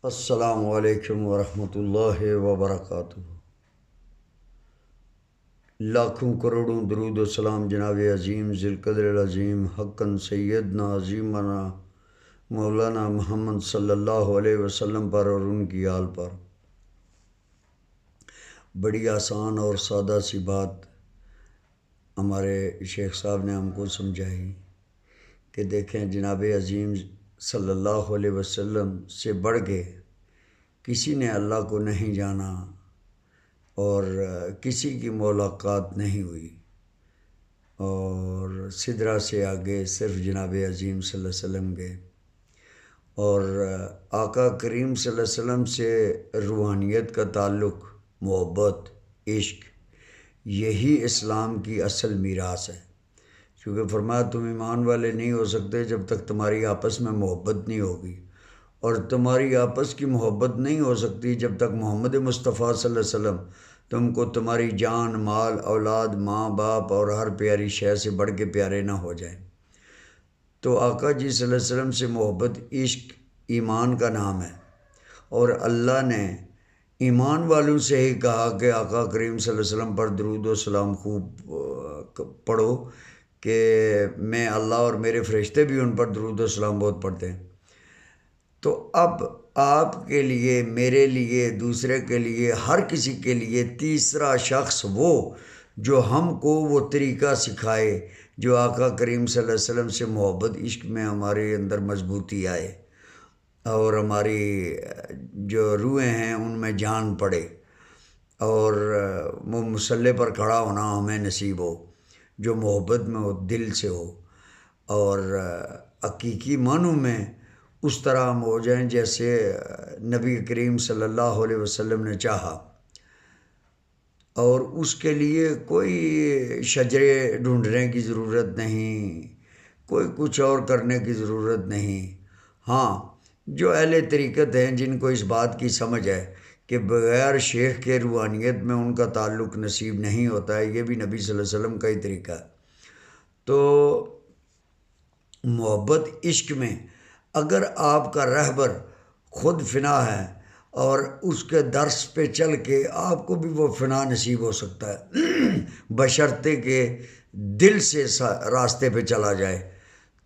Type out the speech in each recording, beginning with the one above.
السلام علیکم ورحمۃ اللہ وبرکاتہ۔ لاکھوں کروڑوں درود و سلام جناب عظیم ذی القدر العظیم حقاً سیدنا عظیمنا مولانا محمد صلی اللہ علیہ وسلم پر اور ان کی آل پر۔ بڑی آسان اور سادہ سی بات ہمارے شیخ صاحب نے ہم کو سمجھائی کہ دیکھیں جناب عظیم صلی اللہ علیہ وسلم سے بڑھ کے کسی نے اللہ کو نہیں جانا اور کسی کی ملاقات نہیں ہوئی، اور سدرہ سے آگے صرف جناب عظیم صلی اللہ علیہ وسلم گئے، اور آقا کریم صلی اللہ علیہ وسلم سے روحانیت کا تعلق، محبت، عشق، یہی اسلام کی اصل میراث ہے۔ کیونکہ فرمایا تم ایمان والے نہیں ہو سکتے جب تک تمہاری آپس میں محبت نہیں ہوگی، اور تمہاری آپس کی محبت نہیں ہو سکتی جب تک محمد مصطفیٰ صلی اللہ علیہ وسلم تم کو تمہاری جان، مال، اولاد، ماں باپ اور ہر پیاری شے سے بڑھ کے پیارے نہ ہو جائیں۔ تو آقا جی صلی اللہ علیہ وسلم سے محبت، عشق ایمان کا نام ہے، اور اللہ نے ایمان والوں سے ہی کہا کہ آقا کریم صلی اللہ علیہ وسلم پر درود و سلام خوب پڑھو، کہ میں اللہ اور میرے فرشتے بھی ان پر درود و سلام بہت پڑھتے ہیں۔ تو اب آپ کے لیے، میرے لیے، دوسرے کے لیے، ہر کسی کے لیے تیسرا شخص وہ جو ہم کو وہ طریقہ سکھائے، جو آقا کریم صلی اللہ علیہ وسلم سے محبت، عشق میں ہمارے اندر مضبوطی آئے اور ہماری جو روحیں ہیں ان میں جان پڑے، اور وہ مصلی پر کھڑا ہونا ہمیں نصیب ہو، جو محبت میں ہو، دل سے ہو، اور حقیقی معنوں میں اس طرح ہم ہو جائیں جیسے نبی کریم صلی اللہ علیہ وسلم نے چاہا۔ اور اس کے لیے کوئی شجرے ڈھونڈنے کی ضرورت نہیں، کوئی کچھ اور کرنے کی ضرورت نہیں۔ ہاں، جو اہل طریقت ہیں جن کو اس بات کی سمجھ ہے کہ بغیر شیخ کے روحانیت میں ان کا تعلق نصیب نہیں ہوتا ہے، یہ بھی نبی صلی اللہ علیہ وسلم کا ہی طریقہ ہے۔ تو محبت، عشق میں اگر آپ کا رہبر خود فنا ہے اور اس کے درس پہ چل کے آپ کو بھی وہ فنا نصیب ہو سکتا ہے، بشرطے کہ دل سے راستے پہ چلا جائے۔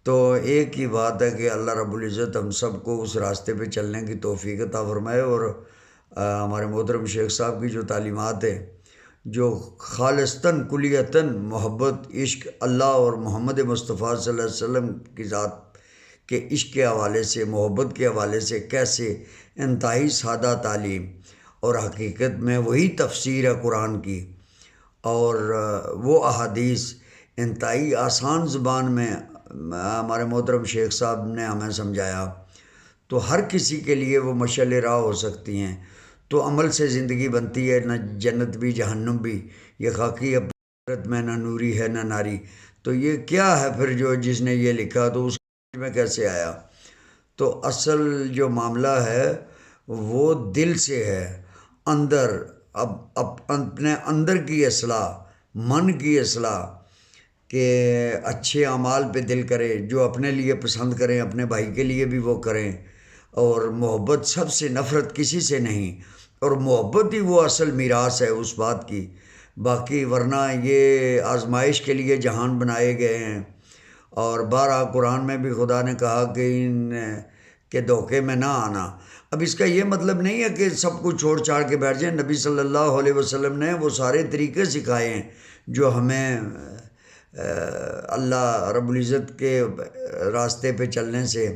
تو ایک ہی بات ہے کہ اللہ رب العزت ہم سب کو اس راستے پہ چلنے کی توفیق عطا فرمائے، اور ہمارے محترم شیخ صاحب کی جو تعلیمات ہیں، جو خالصتاً کلیتاً محبت، عشق اللہ اور محمد مصطفیٰ صلی اللہ علیہ وسلم کی ذات کے عشق کے حوالے سے، محبت کے حوالے سے کیسے انتہائی سادہ تعلیم، اور حقیقت میں وہی تفسیر ہے قرآن کی، اور وہ احادیث انتہائی آسان زبان میں ہمارے محترم شیخ صاحب نے ہمیں سمجھایا، تو ہر کسی کے لیے وہ مشعل راہ ہو سکتی ہیں۔ تو عمل سے زندگی بنتی ہے، نہ جنت بھی جہنم بھی، یہ خاکی اپنت میں نہ نوری ہے نہ ناری۔ تو یہ کیا ہے پھر جو جس نے یہ لکھا، تو اس میں کیسے آیا؟ تو اصل جو معاملہ ہے وہ دل سے ہے، اندر، اب اپنے اندر کی اصلاح، من کی اصلاح، کہ اچھے اعمال پہ دل کرے، جو اپنے لیے پسند کریں اپنے بھائی کے لیے بھی وہ کریں، اور محبت سب سے، نفرت کسی سے نہیں، اور محبت ہی وہ اصل میراث ہے اس بات کی۔ باقی ورنہ یہ آزمائش کے لیے جہان بنائے گئے ہیں، اور بارہا قرآن میں بھی خدا نے کہا کہ ان کے دھوکے میں نہ آنا۔ اب اس کا یہ مطلب نہیں ہے کہ سب کچھ چھوڑ چھاڑ کے بیٹھ جائیں۔ نبی صلی اللہ علیہ وسلم نے وہ سارے طریقے سکھائے ہیں جو ہمیں اللہ رب العزت کے راستے پہ چلنے سے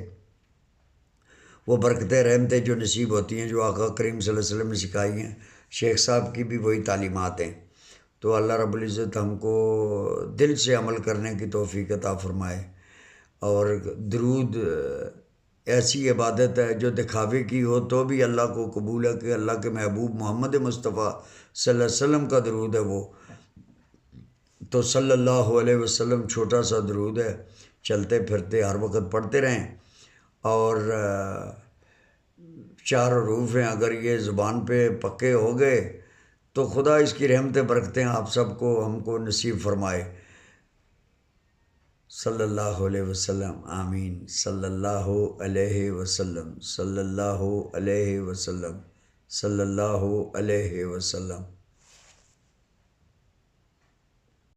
وہ برکتیں، رحمتیں جو نصیب ہوتی ہیں، جو آقا کریم صلی اللہ علیہ وسلم نے سکھائی ہیں۔ شیخ صاحب کی بھی وہی تعلیمات ہیں۔ تو اللہ رب العزت ہم کو دل سے عمل کرنے کی توفیق عطا فرمائے، اور درود ایسی عبادت ہے جو دکھاوے کی ہو تو بھی اللہ کو قبول ہے، کہ اللہ کے محبوب محمد مصطفیٰ صلی اللہ علیہ وسلم کا درود ہے وہ، تو صلی اللہ علیہ وسلم چھوٹا سا درود ہے، چلتے پھرتے ہر وقت پڑھتے رہیں، اور چار حروف ہیں، اگر یہ زبان پہ پکے ہو گئے تو خدا اس کی رحمتیں، برکتیں آپ سب کو، ہم کو نصیب فرمائے۔ صلی اللہ علیہ وسلم، آمین، صلی اللہ علیہ وسلم، صلی اللہ علیہ وسلم، صلی اللہ علیہ وسلم۔